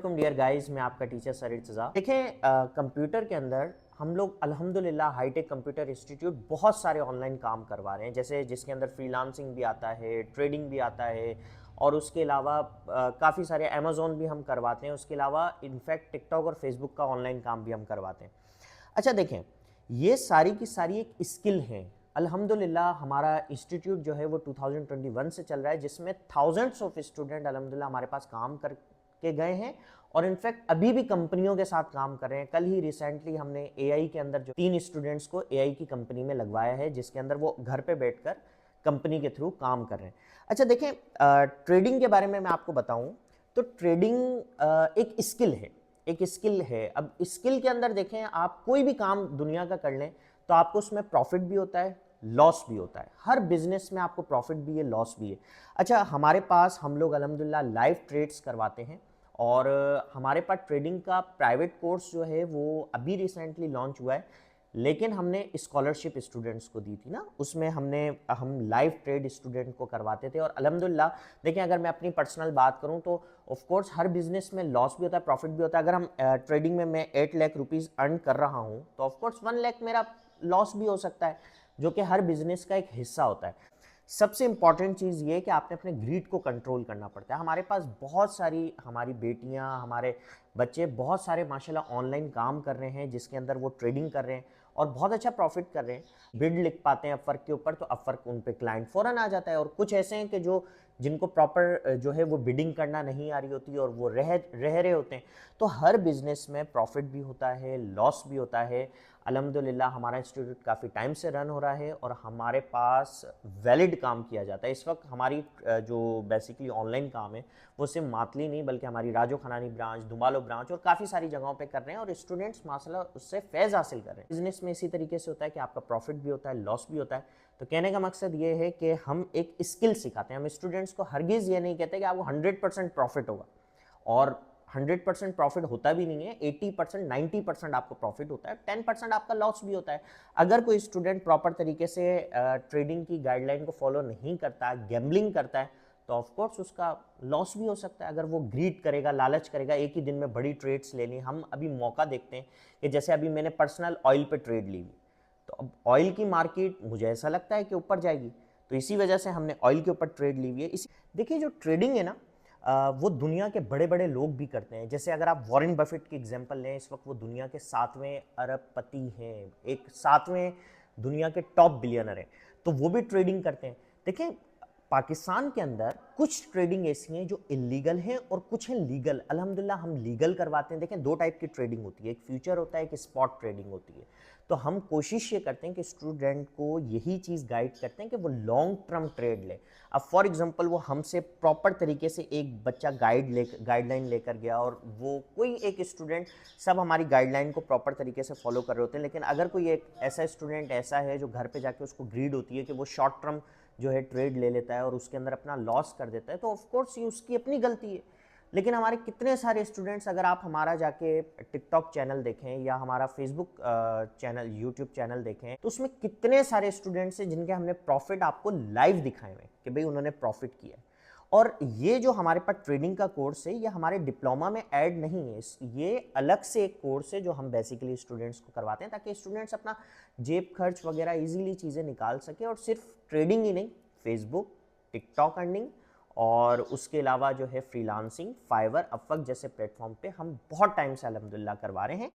वालेकुम dear guys, मैं आपका टीचर सर इर्तज़ा। देखें, कंप्यूटर के अंदर हम लोग अल्हम्दुलिल्लाह हाईटेक कंप्यूटर इंस्टीट्यूट बहुत सारे ऑनलाइन काम करवा रहे हैं, जैसे जिसके अंदर फ्रीलांसिंग भी आता है, ट्रेडिंग भी आता है और उसके अलावा काफ़ी सारे अमेज़ॉन भी हम करवाते हैं। उसके अलावा इनफैक्ट टिकटॉक और फेसबुक का ऑनलाइन काम भी हम करवाते हैं। अच्छा देखें, ये सारी की सारी एक स्किल है। अल्हम्दुलिल्लाह हमारा इंस्टीट्यूट जो है वो 2021 से चल रहा है, जिसमें थाउजेंड्स ऑफ स्टूडेंट अल्हम्दुलिल्लाह हमारे पास काम करके गए हैं और इनफैक्ट अभी भी कंपनियों के साथ काम कर रहे हैं। कल ही रिसेंटली हमने एआई के अंदर जो 3 स्टूडेंट्स को एआई की कंपनी में लगवाया है, जिसके अंदर वो घर पे बैठकर कंपनी के थ्रू काम कर रहे हैं। अच्छा देखें, ट्रेडिंग के बारे में मैं आपको बताऊं तो ट्रेडिंग एक स्किल है, एक स्किल है। अब स्किल के अंदर देखें, आप कोई भी काम दुनिया का कर लें तो आपको उसमें प्रॉफिट भी होता है, लॉस भी होता है। हर बिजनेस में आपको प्रॉफिट भी है, लॉस भी है। अच्छा, हमारे पास हम लोग अल्हम्दुलिल्लाह लाइव ट्रेड्स करवाते हैं और हमारे पास ट्रेडिंग का प्राइवेट कोर्स जो है वो अभी रिसेंटली लॉन्च हुआ है, लेकिन हमने स्कॉलरशिप स्टूडेंट्स को दी थी ना, उसमें हम लाइव ट्रेड स्टूडेंट को करवाते थे। और अल्हम्दुलिल्लाह देखिए, अगर मैं अपनी पर्सनल बात करूं तो ऑफ कोर्स हर बिजनेस में लॉस भी होता है, प्रॉफिट भी होता है। अगर हम ट्रेडिंग में मैं 8 लाख रुपीज़ अर्न कर रहा हूं तो ऑफ कोर्स 1 लाख मेरा लॉस भी हो सकता है, जो कि हर बिजनेस का एक हिस्सा होता है। सबसे इंपॉर्टेंट चीज़ ये है कि आपने अपने ग्रीड को कंट्रोल करना पड़ता है। हमारे पास बहुत सारी हमारी बेटियां, हमारे बच्चे बहुत सारे माशाल्लाह ऑनलाइन काम कर रहे हैं, जिसके अंदर वो ट्रेडिंग कर रहे हैं और बहुत अच्छा प्रॉफिट कर रहे हैं। बिड लिख पाते हैं अपवर्क के ऊपर तो अपवर्क उन पे क्लाइंट फ़ौरन आ जाता है। और कुछ ऐसे हैं कि जिनको प्रॉपर जो है वो बिडिंग करना नहीं आ रही होती और वो रह रहे होते हैं। तो हर बिजनेस में प्रॉफिट भी होता है, लॉस भी होता है। अल्हम्दुलिल्लाह हमारा इंस्टीट्यूट काफ़ी टाइम से रन हो रहा है और हमारे पास वैलिड काम किया जाता है। इस वक्त हमारी जो बेसिकली ऑनलाइन काम है वो सिर्फ मातली नहीं, बल्कि हमारी राजो खनानी ब्रांच, दुमालो ब्रांच और काफ़ी सारी जगहों पे कर रहे हैं और स्टूडेंट्स माशाल्लाह उससे फैज़ हासिल कर रहे हैं। बिजनेस में इसी तरीके से होता है कि आपका प्रॉफिट भी होता है, लॉस भी होता है। तो कहने का मकसद ये है कि हम एक स्किल सिखाते हैं। हम स्टूडेंट्स को हरगिज़ ये नहीं कहते कि आपको 100% प्रॉफिट होगा, और 100% प्रॉफिट होता भी नहीं है। 80% 90% आपको प्रॉफिट होता है, 10% आपका लॉस भी होता है। अगर कोई स्टूडेंट प्रॉपर तरीके से ट्रेडिंग की गाइडलाइन को फॉलो नहीं करता, गैम्बलिंग करता है, तो ऑफकोर्स उसका लॉस भी हो सकता है। अगर वो ग्रीड करेगा, लालच करेगा, एक ही दिन में बड़ी ट्रेड्स ले ली। हम अभी मौका देखते हैं कि जैसे अभी मैंने पर्सनल ऑयल पे ट्रेड ली हुई, तो अब ऑयल की मार्केट मुझे ऐसा लगता है कि ऊपर जाएगी, तो इसी वजह से हमने ऑयल के ऊपर ट्रेड ली हुई है। इसी देखिए, जो ट्रेडिंग है ना, वो दुनिया के बड़े बड़े लोग भी करते हैं। जैसे अगर आप वॉरेन बफेट की एग्जांपल लें, इस वक्त वो दुनिया के 7वें अरबपति हैं, एक 7वें दुनिया के टॉप बिलियनर हैं, तो वो भी ट्रेडिंग करते हैं। देखें, पाकिस्तान के अंदर कुछ ट्रेडिंग ऐसी हैं जो इलीगल हैं और कुछ हैं लीगल। अल्हम्दुलिल्लाह हम लीगल करवाते हैं। देखें, दो टाइप की ट्रेडिंग होती है, एक फ्यूचर होता है, एक स्पॉट ट्रेडिंग होती है। तो हम कोशिश ये करते हैं कि स्टूडेंट को यही चीज़ गाइड करते हैं कि वो लॉन्ग टर्म ट्रेड ले। अब फॉर एग्जांपल वो हमसे प्रॉपर तरीके से एक बच्चा गाइडलाइन लेकर गया और वो कोई एक स्टूडेंट, सब हमारी गाइडलाइन को प्रॉपर तरीके से फॉलो कर रहे होते हैं, लेकिन अगर कोई एक ऐसा स्टूडेंट ऐसा है जो घर पे जाके उसको ग्रीड होती है कि वो शॉर्ट टर्म जो है ट्रेड ले लेता है और उसके अंदर अपना लॉस कर देता है, तो ऑफकोर्स ये उसकी अपनी गलती है। लेकिन हमारे कितने सारे स्टूडेंट्स, अगर आप हमारा जाके टिकटॉक चैनल देखें या हमारा फेसबुक चैनल, यूट्यूब चैनल देखें, तो उसमें कितने सारे स्टूडेंट्स हैं जिनके हमने प्रॉफिट आपको लाइव दिखाए हुए कि भाई उन्होंने प्रॉफिट किया है। और ये जो हमारे पास ट्रेडिंग का कोर्स है, ये हमारे डिप्लोमा में ऐड नहीं है, ये अलग से एक कोर्स है जो हम बेसिकली स्टूडेंट्स को करवाते हैं, ताकि स्टूडेंट्स अपना जेब खर्च वगैरह इजीली चीज़ें निकाल सके। और सिर्फ ट्रेडिंग ही नहीं, फेसबुक, टिकटॉक अर्निंग और उसके अलावा जो है फ्रीलांसिंग, फाइवर, अपवर्क जैसे प्लेटफॉर्म पे हम बहुत टाइम से अल्हम्दुलिल्लाह करवा रहे हैं।